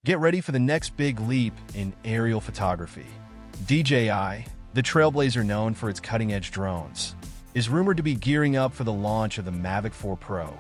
Get ready for the next big leap in aerial photography. DJI, the trailblazer known for its cutting-edge drones, is rumored to be gearing up for the launch of the Mavic 4 Pro,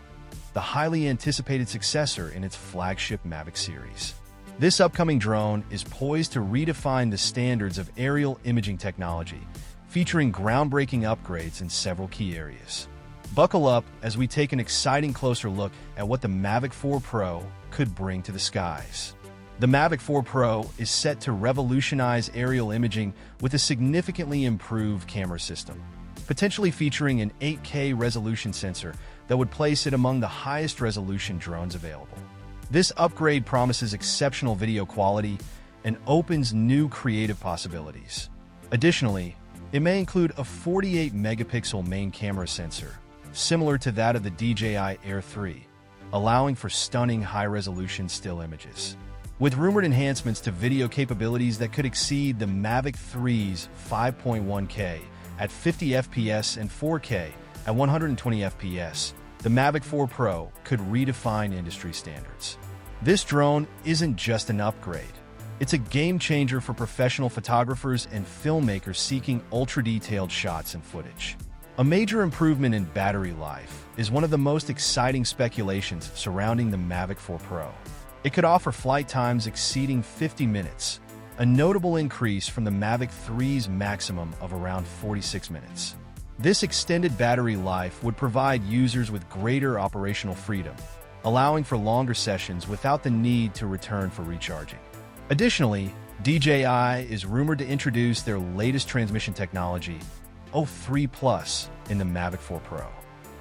the highly anticipated successor in its flagship Mavic series. This upcoming drone is poised to redefine the standards of aerial imaging technology, featuring groundbreaking upgrades in several key areas. Buckle up as we take an exciting closer look at what the Mavic 4 Pro could bring to the skies. The Mavic 4 Pro is set to revolutionize aerial imaging with a significantly improved camera system, potentially featuring an 8K resolution sensor that would place it among the highest resolution drones available. This upgrade promises exceptional video quality and opens new creative possibilities. Additionally, it may include a 48-megapixel main camera sensor, similar to that of the DJI Air 3, allowing for stunning high-resolution still images. With rumored enhancements to video capabilities that could exceed the Mavic 3's 5.1K at 50 FPS and 4K at 120 FPS, the Mavic 4 Pro could redefine industry standards. This drone isn't just an upgrade. It's a game-changer for professional photographers and filmmakers seeking ultra-detailed shots and footage. A major improvement in battery life is one of the most exciting speculations surrounding the Mavic 4 Pro. It could offer flight times exceeding 50 minutes, a notable increase from the Mavic 3's maximum of around 46 minutes. This extended battery life would provide users with greater operational freedom, allowing for longer sessions without the need to return for recharging. Additionally, DJI is rumored to introduce their latest transmission technology, O3+, in the Mavic 4 Pro.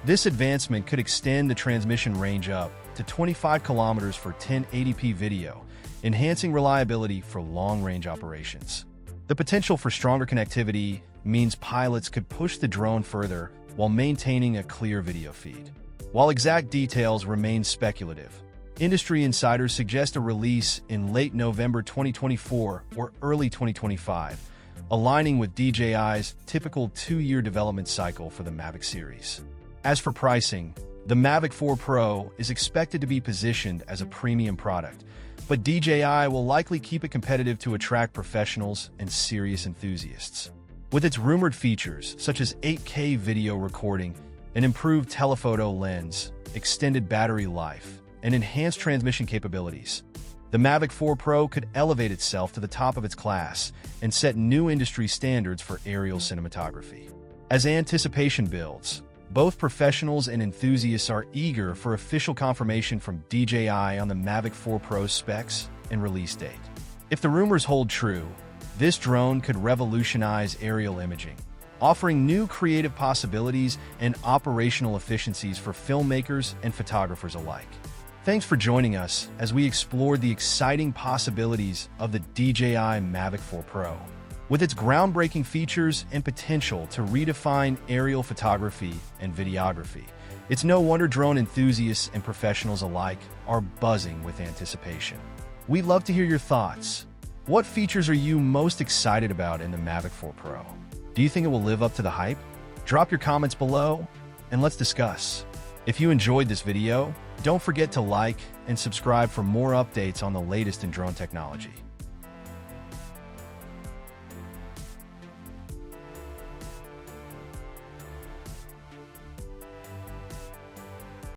This advancement could extend the transmission range up to 25 kilometers for 1080p video, enhancing reliability for long-range operations. The potential for stronger connectivity means pilots could push the drone further while maintaining a clear video feed. While exact details remain speculative, industry insiders suggest a release in late November 2024 or early 2025, aligning with DJI's typical 2-year development cycle for the Mavic series. As for pricing, the Mavic 4 Pro is expected to be positioned as a premium product, but DJI will likely keep it competitive to attract professionals and serious enthusiasts. With its rumored features, such as 8K video recording, an improved telephoto lens, extended battery life, and enhanced transmission capabilities, the Mavic 4 Pro could elevate itself to the top of its class and set new industry standards for aerial cinematography. As anticipation builds, both professionals and enthusiasts are eager for official confirmation from DJI on the Mavic 4 Pro's specs and release date. If the rumors hold true, this drone could revolutionize aerial imaging, offering new creative possibilities and operational efficiencies for filmmakers and photographers alike. Thanks for joining us as we explored the exciting possibilities of the DJI Mavic 4 Pro. With its groundbreaking features and potential to redefine aerial photography and videography, it's no wonder drone enthusiasts and professionals alike are buzzing with anticipation. We'd love to hear your thoughts. What features are you most excited about in the Mavic 4 Pro? Do you think it will live up to the hype? Drop your comments below and let's discuss. If you enjoyed this video, don't forget to like and subscribe for more updates on the latest in drone technology.